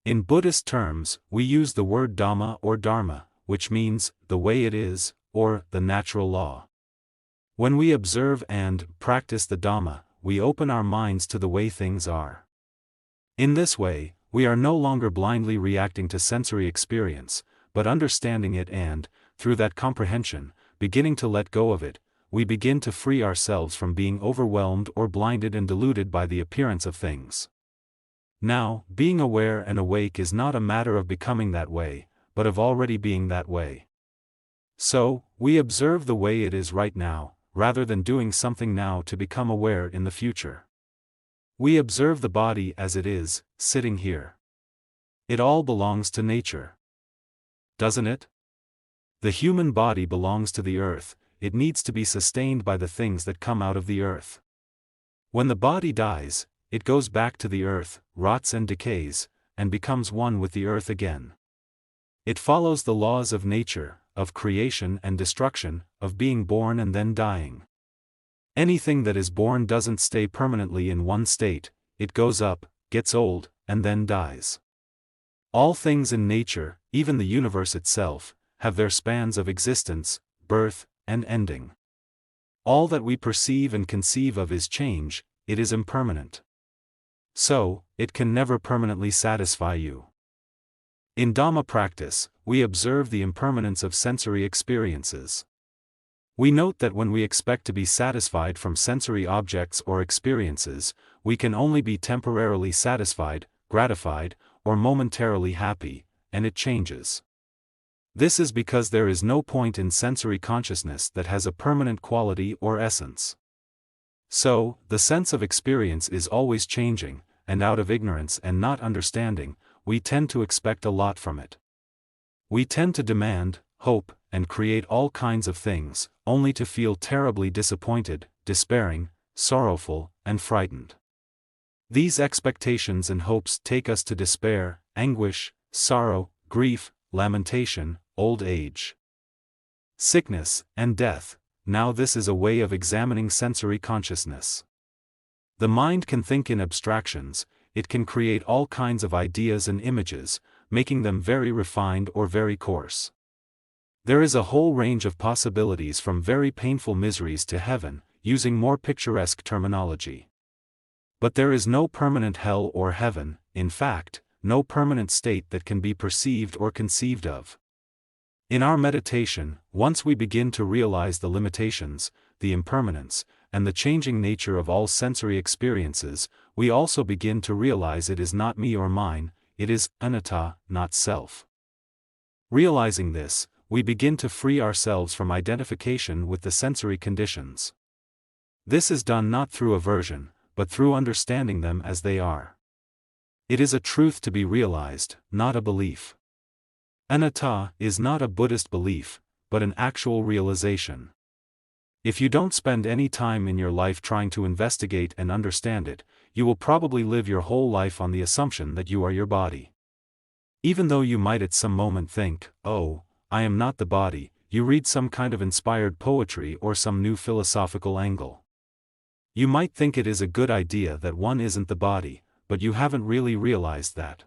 In Buddhist terms, we use the word Dhamma or Dharma, which means, the way it is, or, the natural law. When we observe and practice the Dhamma, we open our minds to the way things are. In this way, we are no longer blindly reacting to sensory experience, but understanding it and, through that comprehension, beginning to let go of it, we begin to free ourselves from being overwhelmed or blinded and deluded by the appearance of things. Now, being aware and awake is not a matter of becoming that way, but of already being that way. So, we observe the way it is right now, rather than doing something now to become aware in the future. We observe the body as it is, sitting here. It all belongs to nature. Doesn't it? The human body belongs to the earth, it needs to be sustained by the things that come out of the earth. When the body dies, it goes back to the earth, rots and decays, and becomes one with the earth again. It follows the laws of nature, of creation and destruction, of being born and then dying. Anything that is born doesn't stay permanently in one state, it goes up, gets old, and then dies. All things in nature, even the universe itself, have their spans of existence, birth, and ending. All that we perceive and conceive of is change, it is impermanent. So, it can never permanently satisfy you. In Dhamma practice, we observe the impermanence of sensory experiences. We note that when we expect to be satisfied from sensory objects or experiences, we can only be temporarily satisfied, gratified, or momentarily happy, and it changes. This is because there is no point in sensory consciousness that has a permanent quality or essence. So, the sense of experience is always changing, and out of ignorance and not understanding, we tend to expect a lot from it. We tend to demand, hope, and create all kinds of things, only to feel terribly disappointed, despairing, sorrowful, and frightened. These expectations and hopes take us to despair, anguish, sorrow, grief, lamentation, old age, sickness, and death. Now this is a way of examining sensory consciousness. The mind can think in abstractions, it can create all kinds of ideas and images, making them very refined or very coarse. There is a whole range of possibilities from very painful miseries to heaven, using more picturesque terminology. But there is no permanent hell or heaven, in fact, no permanent state that can be perceived or conceived of. In our meditation, once we begin to realize the limitations, the impermanence, and the changing nature of all sensory experiences, we also begin to realize it is not me or mine, it is anatta, not self. Realizing this, we begin to free ourselves from identification with the sensory conditions. This is done not through aversion, but through understanding them as they are. It is a truth to be realized, not a belief. Anatta is not a Buddhist belief, but an actual realization. If you don't spend any time in your life trying to investigate and understand it, you will probably live your whole life on the assumption that you are your body. Even though you might at some moment think, oh, I am not the body, you read some kind of inspired poetry or some new philosophical angle. You might think it is a good idea that one isn't the body, but you haven't really realized that.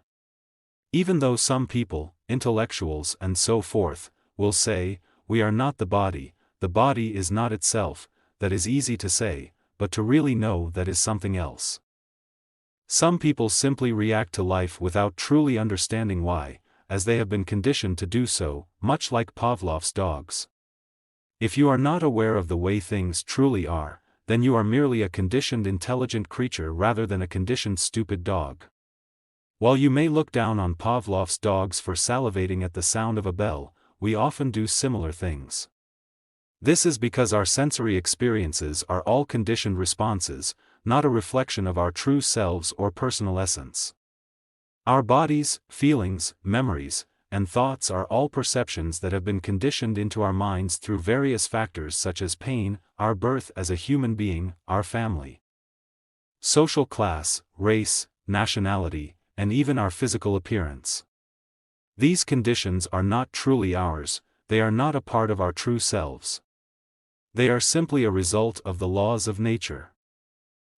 Even though some people, intellectuals and so forth, will say, we are not the body is not itself, that is easy to say, but to really know that is something else. Some people simply react to life without truly understanding why, as they have been conditioned to do so, much like Pavlov's dogs. If you are not aware of the way things truly are, then you are merely a conditioned intelligent creature rather than a conditioned stupid dog. While you may look down on Pavlov's dogs for salivating at the sound of a bell, we often do similar things. This is because our sensory experiences are all conditioned responses, not a reflection of our true selves or personal essence. Our bodies, feelings, memories, and thoughts are all perceptions that have been conditioned into our minds through various factors such as pain, our birth as a human being, our family, social class, race, nationality, and even our physical appearance. These conditions are not truly ours, they are not a part of our true selves. They are simply a result of the laws of nature.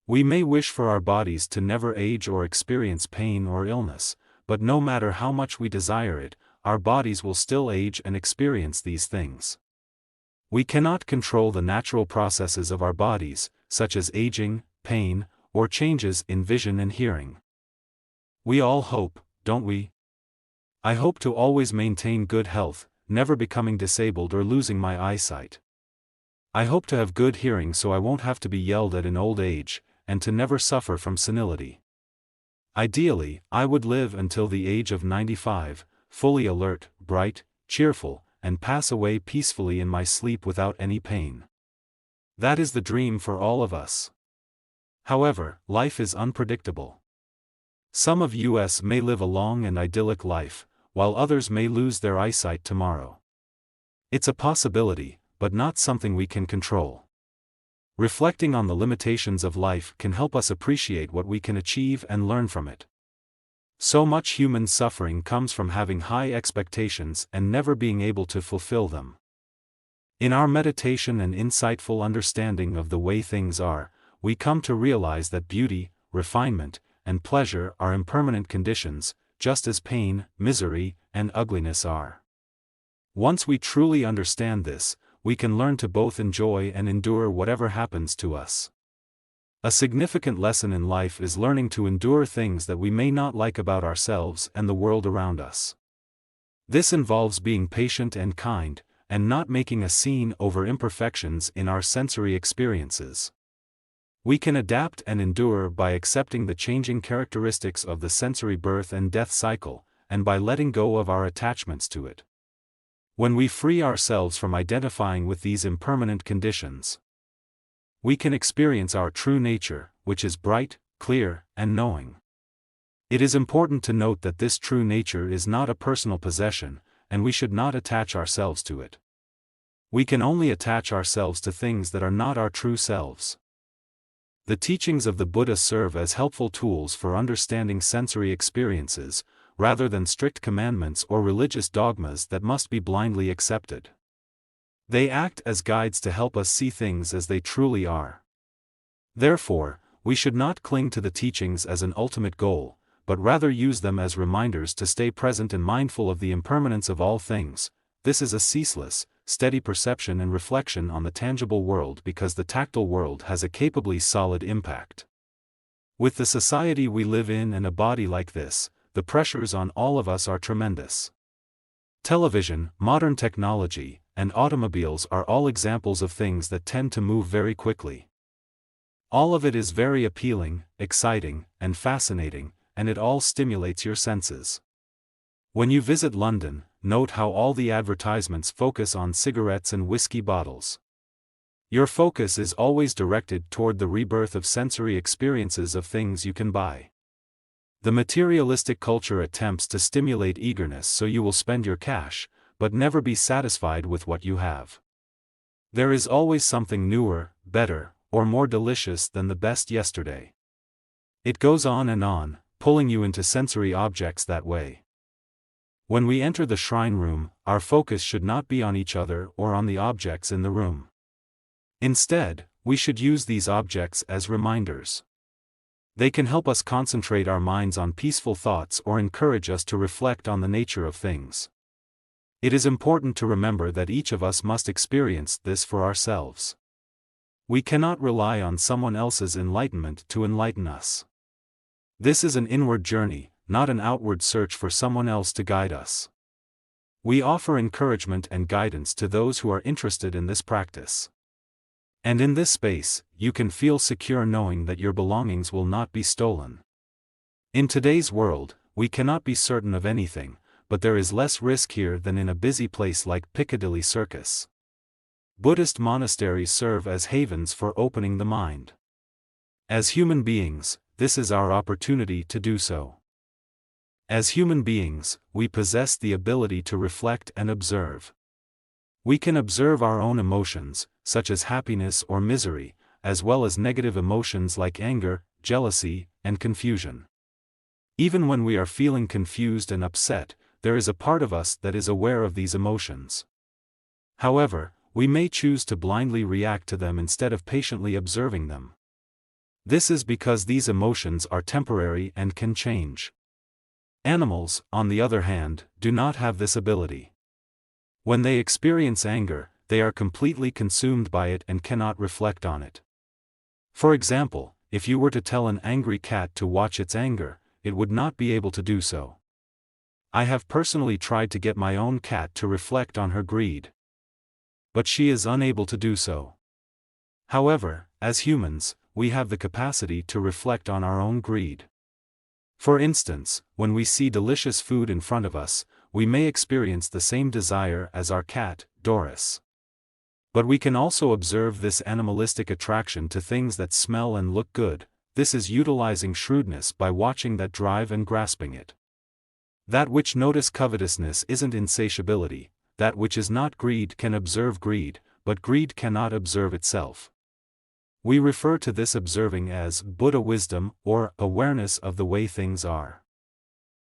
We may wish for our bodies to never age or experience pain or illness, but no matter how much we desire it, our bodies will still age and experience these things. We cannot control the natural processes of our bodies, such as aging, pain, or changes in vision and hearing. We all hope, don't we? I hope to always maintain good health, never becoming disabled or losing my eyesight. I hope to have good hearing so I won't have to be yelled at in old age, and to never suffer from senility. Ideally, I would live until the age of 95, fully alert, bright, cheerful, and pass away peacefully in my sleep without any pain. That is the dream for all of us. However, life is unpredictable. Some of us may live a long and idyllic life, while others may lose their eyesight tomorrow. It's a possibility, but not something we can control. Reflecting on the limitations of life can help us appreciate what we can achieve and learn from it. So much human suffering comes from having high expectations and never being able to fulfill them. In our meditation and insightful understanding of the way things are, we come to realize that beauty, refinement, and pleasure are impermanent conditions, just as pain, misery, and ugliness are. Once we truly understand this, we can learn to both enjoy and endure whatever happens to us. A significant lesson in life is learning to endure things that we may not like about ourselves and the world around us. This involves being patient and kind, and not making a scene over imperfections in our sensory experiences. We can adapt and endure by accepting the changing characteristics of the sensory birth and death cycle, and by letting go of our attachments to it. When we free ourselves from identifying with these impermanent conditions, we can experience our true nature, which is bright, clear, and knowing. It is important to note that this true nature is not a personal possession, and we should not attach ourselves to it. We can only attach ourselves to things that are not our true selves. The teachings of the Buddha serve as helpful tools for understanding sensory experiences, rather than strict commandments or religious dogmas that must be blindly accepted. They act as guides to help us see things as they truly are. Therefore, we should not cling to the teachings as an ultimate goal, but rather use them as reminders to stay present and mindful of the impermanence of all things. This is a ceaseless, steady perception and reflection on the tangible world because the tactile world has a capably solid impact. With the society we live in and a body like this, the pressures on all of us are tremendous. Television, modern technology, and automobiles are all examples of things that tend to move very quickly. All of it is very appealing, exciting, and fascinating, and it all stimulates your senses. When you visit London, note how all the advertisements focus on cigarettes and whiskey bottles. Your focus is always directed toward the rebirth of sensory experiences of things you can buy. The materialistic culture attempts to stimulate eagerness so you will spend your cash, but never be satisfied with what you have. There is always something newer, better, or more delicious than the best yesterday. It goes on, pulling you into sensory objects that way. When we enter the shrine room, our focus should not be on each other or on the objects in the room. Instead, we should use these objects as reminders. They can help us concentrate our minds on peaceful thoughts or encourage us to reflect on the nature of things. It is important to remember that each of us must experience this for ourselves. We cannot rely on someone else's enlightenment to enlighten us. This is an inward journey, not an outward search for someone else to guide us. We offer encouragement and guidance to those who are interested in this practice. And in this space, you can feel secure knowing that your belongings will not be stolen. In today's world, we cannot be certain of anything, but there is less risk here than in a busy place like Piccadilly Circus. Buddhist monasteries serve as havens for opening the mind. As human beings, this is our opportunity to do so. As human beings, we possess the ability to reflect and observe. We can observe our own emotions, such as happiness or misery, as well as negative emotions like anger, jealousy, and confusion. Even when we are feeling confused and upset, there is a part of us that is aware of these emotions. However, we may choose to blindly react to them instead of patiently observing them. This is because these emotions are temporary and can change. Animals, on the other hand, do not have this ability. When they experience anger, they are completely consumed by it and cannot reflect on it. For example, if you were to tell an angry cat to watch its anger, it would not be able to do so. I have personally tried to get my own cat to reflect on her greed, but she is unable to do so. However, as humans, we have the capacity to reflect on our own greed. For instance, when we see delicious food in front of us, we may experience the same desire as our cat, Doris. But we can also observe this animalistic attraction to things that smell and look good. This is utilizing shrewdness by watching that drive and grasping it. That which notice covetousness isn't insatiability, that which is not greed can observe greed, but greed cannot observe itself. We refer to this observing as Buddha wisdom or awareness of the way things are.